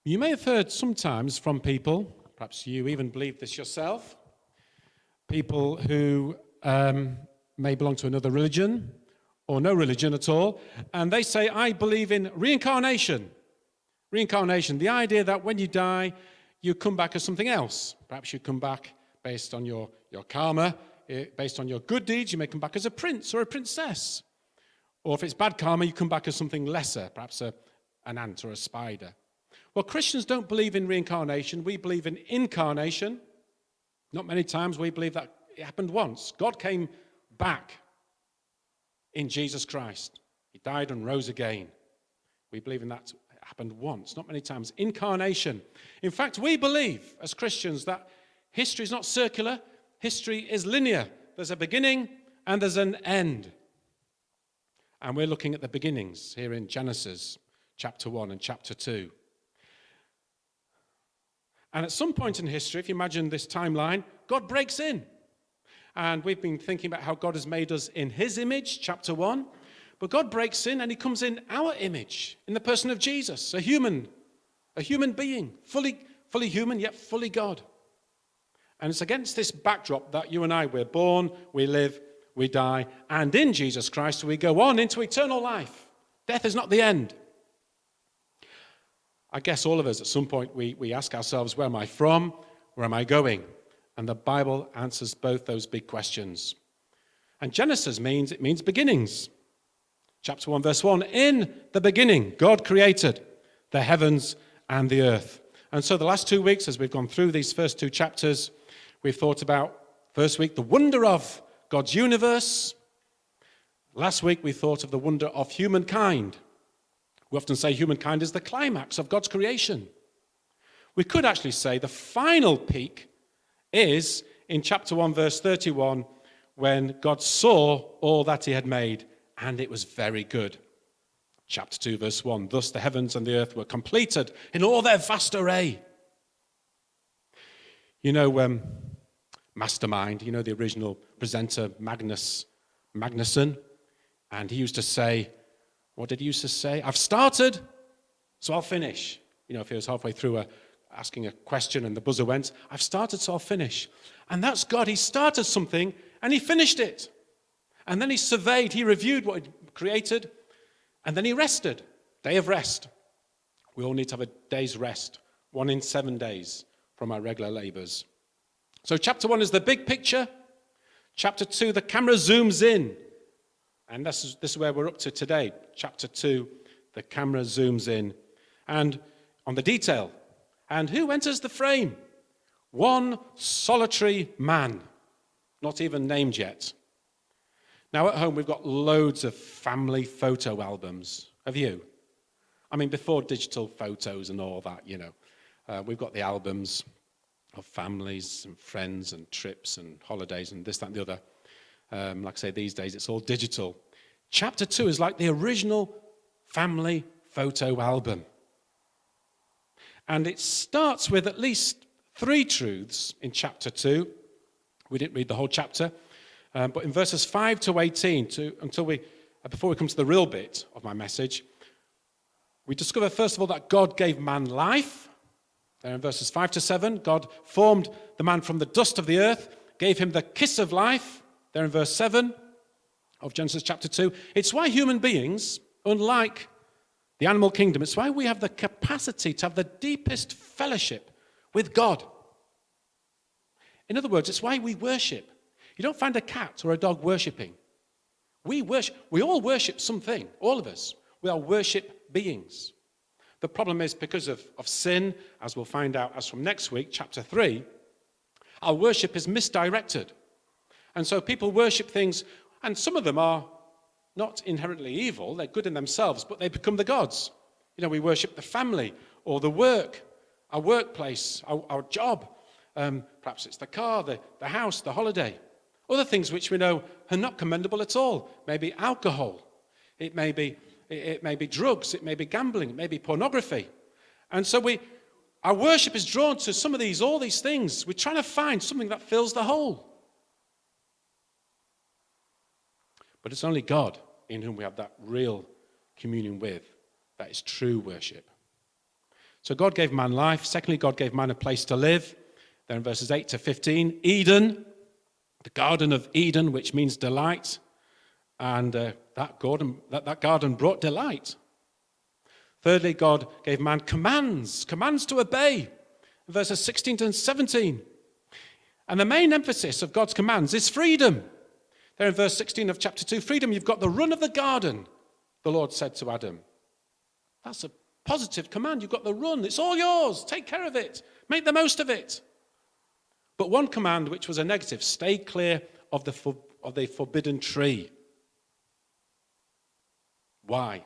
You may have heard sometimes from people, perhaps you even believe this yourself, people who may belong to another religion or no religion at all, and they say, I believe in reincarnation. Reincarnation, the idea that when you die, you come back as something else. Perhaps you come back based on your karma, based on your good deeds, you may come back as a prince or a princess. Or if it's bad karma, you come back as something lesser, perhaps an ant or a spider. Well, Christians don't believe in reincarnation. We believe in incarnation. Not many times we believe that it happened once. God came back in Jesus Christ. He died and rose again. We believe in that. It happened once, not many times. Incarnation. In fact, we believe as Christians that history is not circular. History is linear. There's a beginning and there's an end. And we're looking at the beginnings here in Genesis chapter 1 and chapter 2. And at some point in history, if you imagine this timeline, God breaks in. And we've been thinking about how God has made us in his image, chapter 1. But God breaks in and he comes in our image, in the person of Jesus, a human being, fully human, yet fully God. And it's against this backdrop that you and I, we're born, we live, we die, and in Jesus Christ we go on into eternal life. Death is not the end. I guess all of us at some point we ask ourselves, where am I from? Where am I going? And the Bible answers both those big questions. And Genesis means beginnings. Chapter 1, verse 1, in the beginning, God created the heavens and the earth. And so the last 2 weeks, as we've gone through these first 2 chapters, we've thought about, first week, the wonder of God's universe. Last week, we thought of the wonder of humankind. We often say humankind is the climax of God's creation. We could actually say the final peak is in chapter 1, verse 31, when God saw all that he had made, and it was very good. Chapter 2, verse 1, thus the heavens and the earth were completed in all their vast array. You know, Mastermind, you know the original presenter, Magnus Magnusson, and he used to say, what did he used to say? I've started, so I'll finish. You know, if he was halfway through asking a question and the buzzer went, I've started, so I'll finish. And that's God. He started something and he finished it. And then he surveyed, he reviewed what he'd created, and then he rested. Day of rest. We all need to have a day's rest, 1 in 7 days from our regular labors. So chapter 1 is the big picture. Chapter 2, the camera zooms in. And this is where we're up to today. Chapter 2, the camera zooms in. And on the detail. And who enters the frame? One solitary man. Not even named yet. Now at home we've got loads of family photo albums. Have you? I mean, before digital photos and all that, you know. We've got the albums of families and friends and trips and holidays and this, that, and the other. Like I say, these days it's all digital. Chapter 2 is like the original family photo album. And it starts with at least 3 truths in chapter 2. We didn't read the whole chapter. But in verses 5 to 18, before we come to the real bit of my message, we discover, first of all, that God gave man life. There in verses 5 to 7, God formed the man from the dust of the earth, gave him the kiss of life. There in verse 7 of Genesis chapter 2. It's why human beings, unlike the animal kingdom, it's why we have the capacity to have the deepest fellowship with God. In other words, it's why we worship. You don't find a cat or a dog worshipping. We all worship something, all of us. We are worship beings. The problem is because of sin, as we'll find out as from next week, chapter 3, our worship is misdirected. And so people worship things, and some of them are not inherently evil, they're good in themselves, but they become the gods. You know, we worship the family or the work, our workplace, our job. Perhaps it's the car, the house, the holiday. Other things which we know are not commendable at all. Maybe alcohol. It may be drugs. It may be gambling. It may be pornography. And so our worship is drawn to all these things. We're trying to find something that fills the hole. But it's only God in whom we have that real communion with. That is true worship. So God gave man life. Secondly, God gave man a place to live. Then in verses 8 to 15, Eden, the Garden of Eden, which means delight. And that garden brought delight. Thirdly, God gave man commands to obey. Verses 16 to 17. And the main emphasis of God's commands is freedom. There in verse 16 of chapter 2, freedom, you've got the run of the garden, the Lord said to Adam. That's a positive command. You've got the run. It's all yours. Take care of it. Make the most of it. But one command, which was a negative, stay clear of the forbidden tree. Why?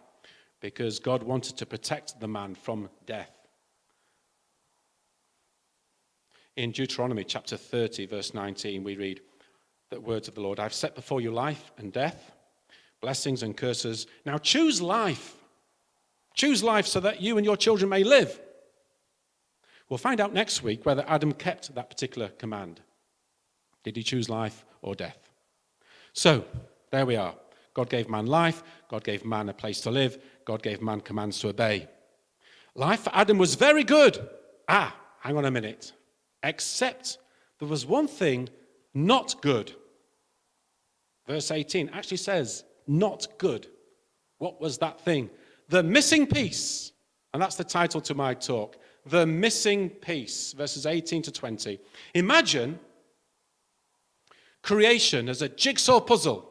Because God wanted to protect the man from death. In Deuteronomy chapter 30, verse 19, we read the words of the Lord. I've set before you life and death, blessings and curses. Now choose life. Choose life so that you and your children may live. We'll find out next week whether Adam kept that particular command. Did he choose life or death? So, there we are. God gave man life. God gave man a place to live. God gave man commands to obey. Life for Adam was very good. Hang on a minute. Except there was one thing not good. Verse 18 actually says, not good. What was that thing? The missing piece. And that's the title to my talk. The missing piece. Verses 18 to 20. Imagine creation as a jigsaw puzzle.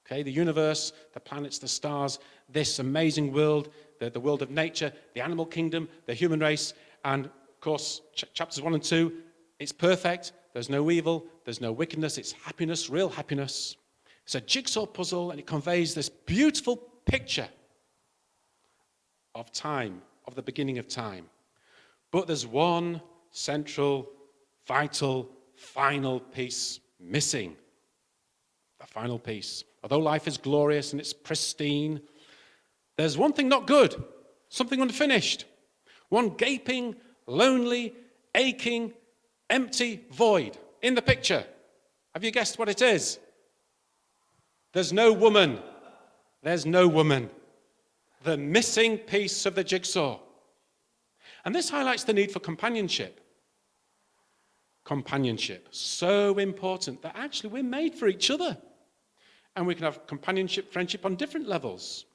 Okay, the universe, the planets, the stars, this amazing world, the world of nature, the animal kingdom, the human race, and of course, chapters 1 and 2, it's perfect. There's no evil. There's no wickedness. It's happiness, real happiness. It's a jigsaw puzzle, and it conveys this beautiful picture of time, of the beginning of time. But there's one central, vital, final piece missing. The final piece. Although life is glorious and it's pristine, there's one thing not good, something unfinished. One gaping, lonely, aching, empty void in the picture. Have you guessed what it is? There's no woman. There's no woman. The missing piece of the jigsaw. And this highlights the need for companionship. Companionship. So important that actually we're made for each other. And we can have companionship, friendship on different levels.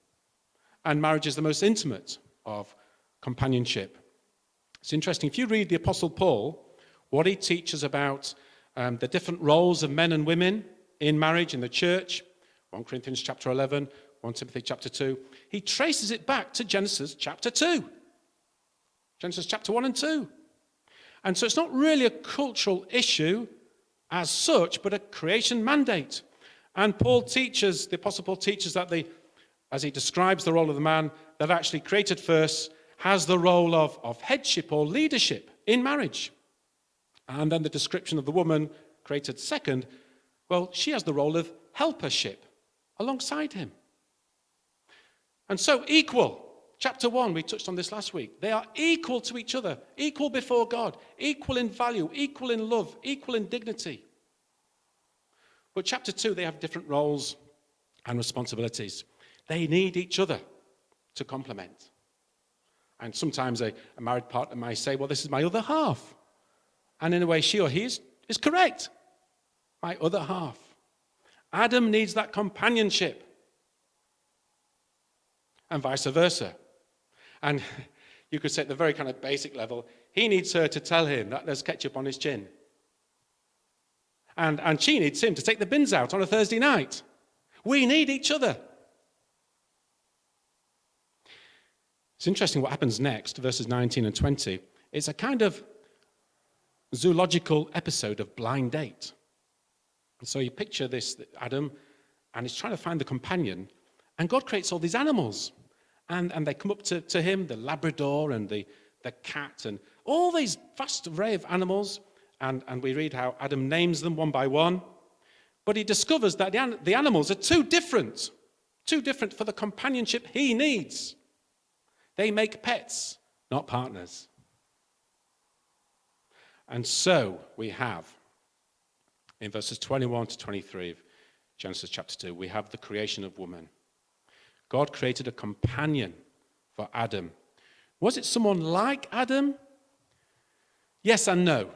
And marriage is the most intimate of companionship. It's interesting, if you read the Apostle Paul, what he teaches about the different roles of men and women in marriage, in the church, 1 Corinthians chapter 11, 1 Timothy chapter 2, he traces it back to Genesis chapter 2. Genesis chapter 1 and 2. And so it's not really a cultural issue as such, but a creation mandate. And Paul teaches, the Apostle Paul teaches that as he describes the role of the man that actually created first, has the role of headship or leadership in marriage. And then the description of the woman created second, well, she has the role of helpership alongside him. And so equal. Chapter 1, we touched on this last week. They are equal to each other, equal before God, equal in value, equal in love, equal in dignity. But chapter 2, they have different roles and responsibilities. They need each other to complement. And sometimes a married partner might say, well, this is my other half. And in a way, she or he is correct. My other half. Adam needs that companionship. And vice versa. And you could say at the very kind of basic level, he needs her to tell him that there's ketchup on his chin. And she needs him to take the bins out on a Thursday night. We need each other. It's interesting what happens next, verses 19 and 20. It's a kind of zoological episode of blind date. And so you picture this, Adam, and he's trying to find the companion, and God creates all these animals. And they come up to him, the Labrador and the cat, and all these vast array of animals. And we read how Adam names them one by one. But he discovers that the animals are too different for the companionship he needs. They make pets, not partners. And so we have, in verses 21 to 23 of Genesis chapter 2, we have the creation of woman. God created a companion for Adam Was it someone like Adam? Yes and no.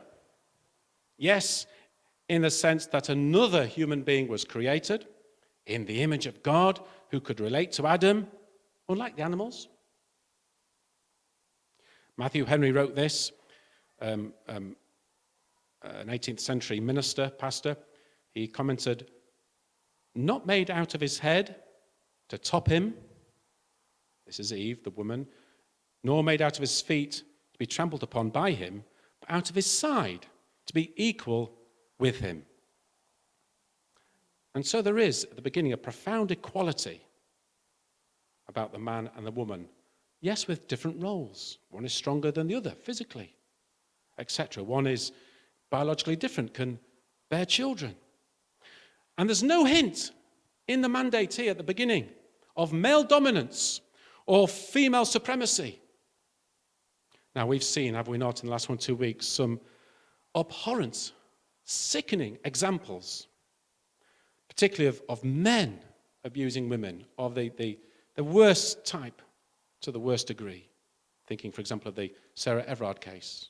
Yes, in the sense that another human being was created in the image of God who could relate to Adam, unlike the animals. Matthew Henry wrote this, an 18th century minister, pastor. He commented, "Not made out of his head to top him," this is Eve, the woman, "nor made out of his feet to be trampled upon by him, but out of his side to be equal with him." And so there is, at the beginning, a profound equality about the man and the woman. Yes, with different roles. One is stronger than the other, physically, etc. One is biologically different, can bear children. And there's no hint in the mandate here at the beginning of male dominance or female supremacy. Now, we've seen, have we not, in the last 2 weeks, some abhorrent, sickening examples, particularly of men abusing women, of the worst type to the worst degree. Thinking, for example, of the Sarah Everard case.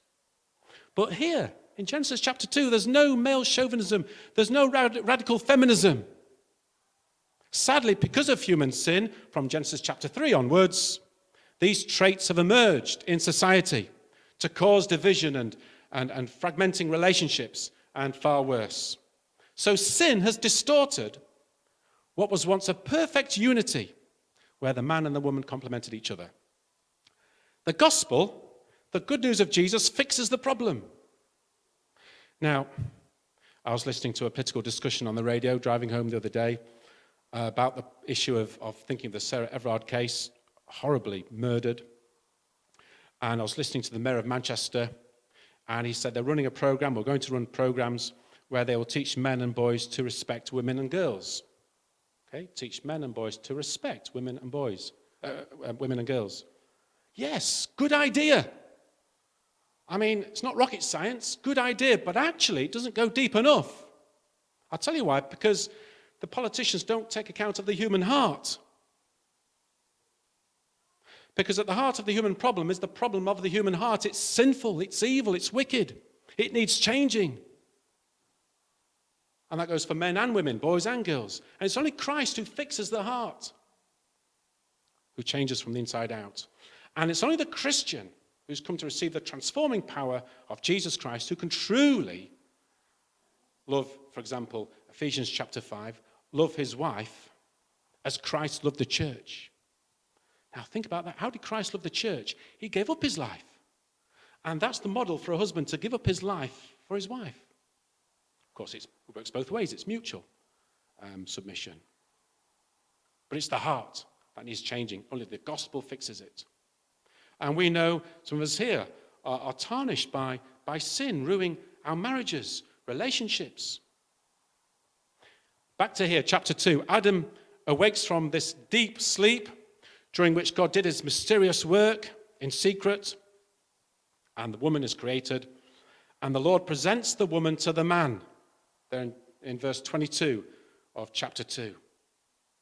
But here, in Genesis chapter 2, there's no male chauvinism, there's no radical feminism. Sadly, because of human sin, from Genesis chapter 3 onwards, these traits have emerged in society to cause division and fragmenting relationships, and far worse. So sin has distorted what was once a perfect unity, where the man and the woman complemented each other. The gospel, the good news of Jesus, fixes the problem. Now, I was listening to a political discussion on the radio driving home the other day about the issue of thinking of the Sarah Everard case, horribly murdered. And I was listening to the mayor of Manchester, and he said they're running a program, or going to run programs, where they will teach men and boys to respect women and girls. Okay, teach men and boys to respect women and boys, women and girls. Yes, good idea. I mean, it's not rocket science, good idea, but actually it doesn't go deep enough. I'll tell you why, because the politicians don't take account of the human heart. Because at the heart of the human problem is the problem of the human heart. It's sinful, it's evil, it's wicked. It needs changing. And that goes for men and women, boys and girls. And it's only Christ who fixes the heart, who changes from the inside out. And it's only the Christian who's come to receive the transforming power of Jesus Christ who can truly love, for example, Ephesians chapter 5, love his wife as Christ loved the church. Now think about that. How did Christ love the church? He gave up his life. And that's the model for a husband, to give up his life for his wife. Of course, it works both ways. It's mutual submission. But it's the heart that needs changing. Only the gospel fixes it. And we know some of us here are tarnished by sin, ruining our marriages, relationships. Back to here, chapter 2. Adam awakes from this deep sleep during which God did his mysterious work in secret, and the woman is created, and the Lord presents the woman to the man. There in verse 22 of chapter 2.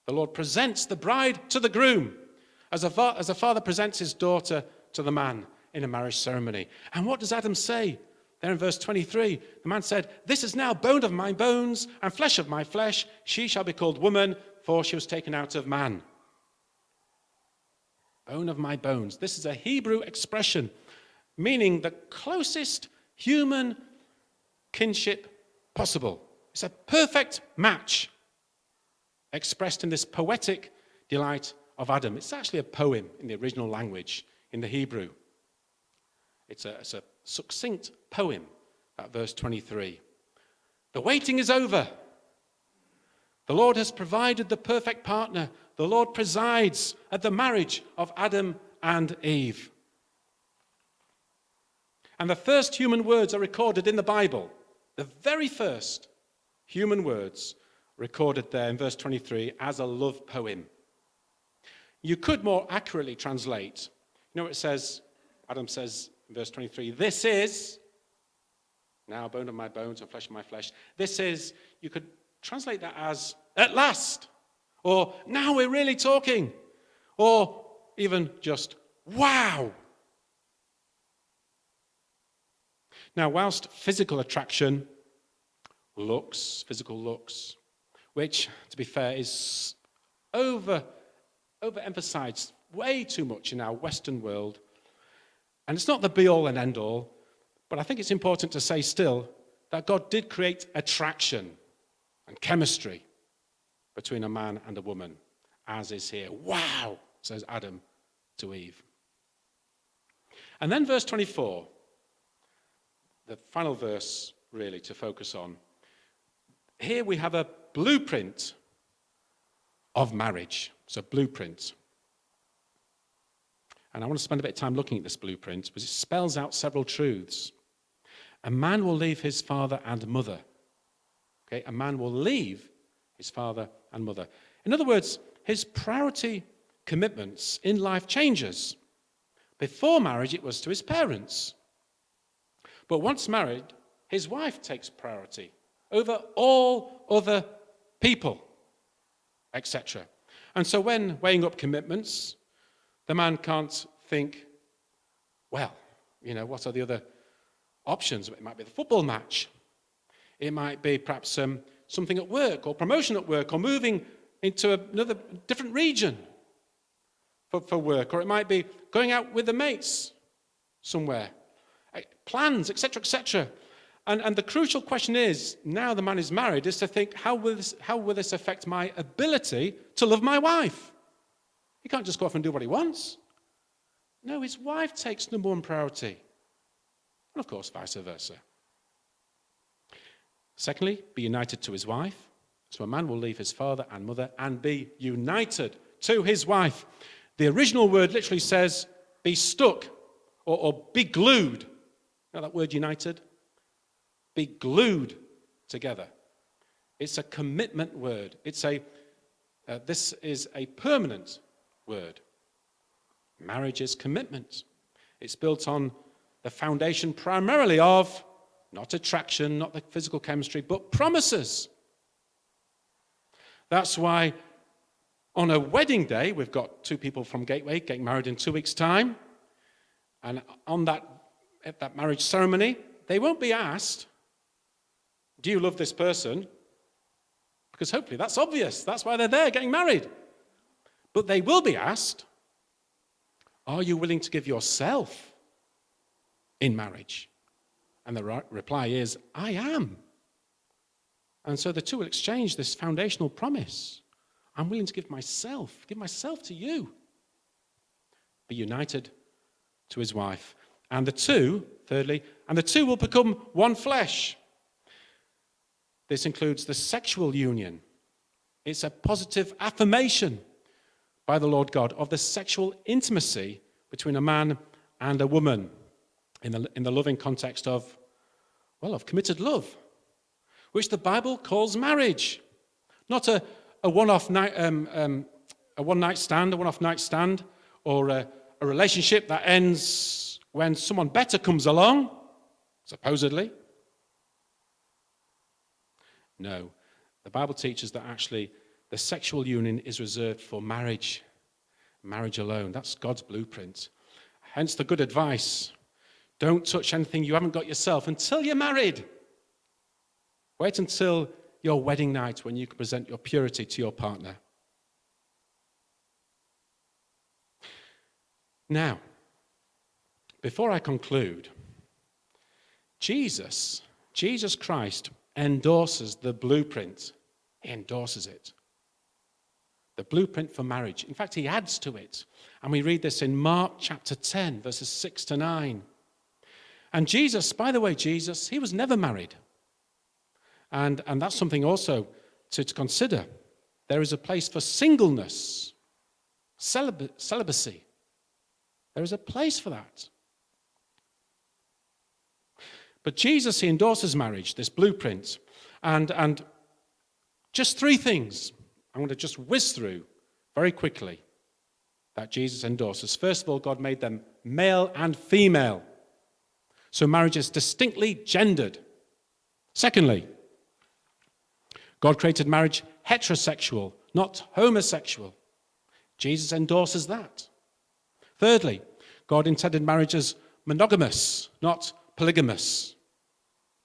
The Lord presents the bride to the groom, as a father presents his daughter to the man in a marriage ceremony. And what does Adam say? There in verse 23, the man said, "This is now bone of my bones and flesh of my flesh. She shall be called woman, for she was taken out of man." Bone of my bones. This is a Hebrew expression meaning the closest human kinship possible. It's a perfect match expressed in this poetic delight of Adam. It's actually a poem in the original language, in the Hebrew. It's a succinct poem at verse 23. The waiting is over. The Lord has provided the perfect partner. The Lord presides at the marriage of Adam and Eve. And the first human words are recorded in the Bible. The very first human words recorded there in verse 23 as a love poem. You could more accurately translate, you know what it says? Adam says in verse 23, "This is, now bone of my bones and flesh of my flesh." This is, you could translate that as, "At last," or "Now we're really talking," or even just, "Wow, Now, whilst physical attraction, physical looks, which, to be fair, is overemphasized way too much in our Western world, and it's not the be-all and end-all, but I think it's important to say still that God did create attraction and chemistry between a man and a woman, as is here. Wow, says Adam to Eve. And then verse 24, the final verse really to focus on. Here we have a blueprint of marriage. It's a blueprint. And I want to spend a bit of time looking at this blueprint because it spells out several truths. A man will leave his father and mother. Okay, a man will leave his father and mother. In other words, his priority commitments in life changes. Before marriage, it was to his parents. But once married, his wife takes priority over all other people, etc. And so when weighing up commitments, the man can't think, well, what are the other options? It might be the football match. It might be perhaps something at work or promotion at work or moving into another different region for work. Or it might be going out with the mates somewhere. Plans, etc., etc. And the crucial question is, now the man is married, is to think, how will this affect my ability to love my wife? He can't just go off and do what he wants. No, his wife takes number one priority. And of course, vice versa. Secondly, be united to his wife. So a man will leave his father and mother and be united to his wife. The original word literally says, be stuck or be glued. You know that word united? Be glued together. It's a commitment word. This is a permanent word. Marriage is commitment. It's built on the foundation primarily of not attraction, not the physical chemistry, but promises. That's why on a wedding day, we've got two people from Gateway getting married in 2 weeks' time. And at that marriage ceremony, they won't be asked, do you love this person? Because hopefully that's obvious. That's why they're there getting married. But they will be asked, are you willing to give yourself in marriage? And the reply is, I am. And so the two will exchange this foundational promise. I'm willing to give myself to you. Be united to his wife. And the two will become one flesh. This includes the sexual union. It's a positive affirmation by the Lord God of the sexual intimacy between a man and a woman in the loving context of committed love, which the Bible calls marriage. Not a one-off night, a one-night stand, or a relationship that ends when someone better comes along, supposedly. No, the Bible teaches that actually the sexual union is reserved for marriage alone. That's God's blueprint. Hence the good advice. Don't touch anything you haven't got yourself until you're married. Wait until your wedding night when you can present your purity to your partner. Now, before I conclude, Jesus Christ endorses the blueprint. He endorses it. The blueprint for marriage. In fact, he adds to it. And we read this in Mark chapter 10, verses 6 to 9. And Jesus, by the way, he was never married. And that's something also to consider. There is a place for singleness, celibacy. There is a place for that. But Jesus, he endorses marriage, this blueprint. And just 3 things I'm going to just whiz through very quickly that Jesus endorses. First of all, God made them male and female. So marriage is distinctly gendered. Secondly, God created marriage heterosexual, not homosexual. Jesus endorses that. Thirdly, God intended marriage as monogamous, not polygamous.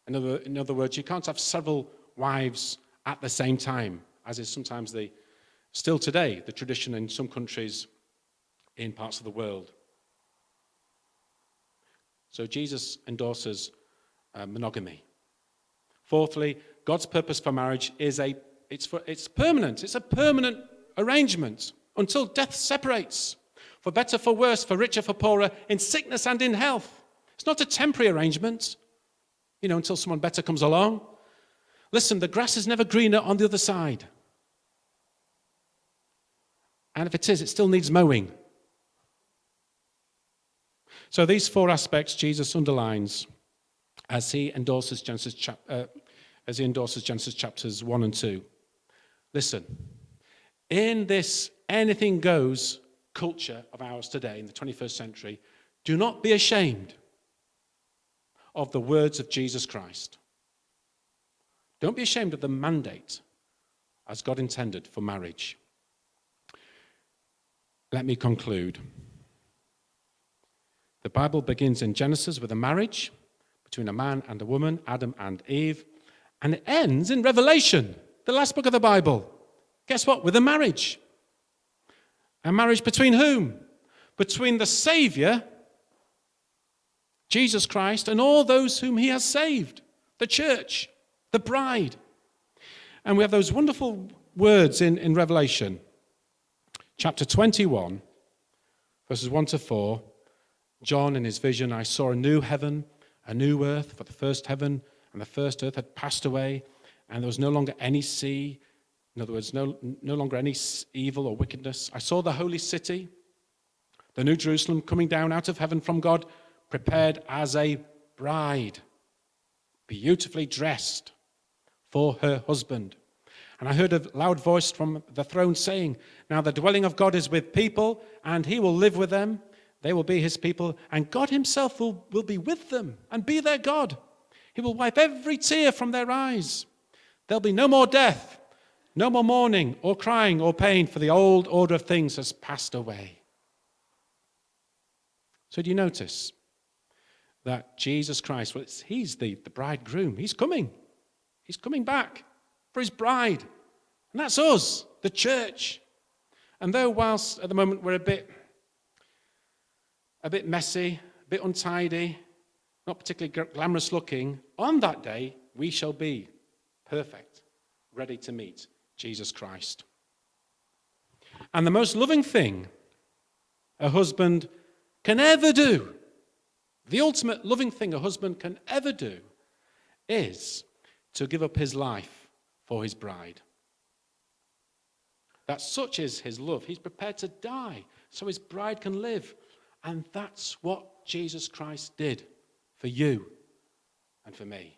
In other words, you can't have several wives at the same time, as is sometimes still today, the tradition in some countries in parts of the world. So Jesus endorses monogamy. Fourthly, God's purpose for marriage is it's permanent. It's a permanent arrangement until death separates. For better, for worse, for richer, for poorer, in sickness and in health. It's not a temporary arrangement, until someone better comes along. Listen, the grass is never greener on the other side. And if it is, it still needs mowing. So these four aspects Jesus underlines as he endorses Genesis chapters 1 and 2. Listen, in this anything goes culture of ours today in the 21st century, do not be ashamed of the words of Jesus Christ. Don't be ashamed of the mandate as God intended for marriage. Let me conclude. The Bible begins in Genesis with a marriage between a man and a woman, Adam and Eve, and it ends in Revelation, the last book of the Bible. Guess what? With a marriage. A marriage between whom? Between the Savior, Jesus Christ, and all those whom he has saved, the church, the bride. And we have those wonderful words in Revelation, chapter 21, verses 1 to 4. John, in his vision, I saw a new heaven, a new earth, for the first heaven and the first earth had passed away, and there was no longer any sea. In other words, no longer any evil or wickedness. I saw the holy city, the new Jerusalem, coming down out of heaven from God, prepared as a bride, beautifully dressed for her husband. And I heard a loud voice from the throne saying, now the dwelling of God is with people, and he will live with them. They will be his people, and God himself will be with them and be their God. He will wipe every tear from their eyes. There'll be no more death, no more mourning or crying or pain, for the old order of things has passed away. So do you notice that Jesus Christ, he's the bridegroom. He's coming. He's coming back for his bride. And that's us, the church. And though whilst at the moment we're a bit messy, a bit untidy, not particularly glamorous looking, on that day we shall be perfect, ready to meet Jesus Christ. And the most loving thing a husband can ever do, the ultimate loving thing a husband can ever do, is to give up his life for his bride. That such is his love. He's prepared to die so his bride can live. And that's what Jesus Christ did for you and for me.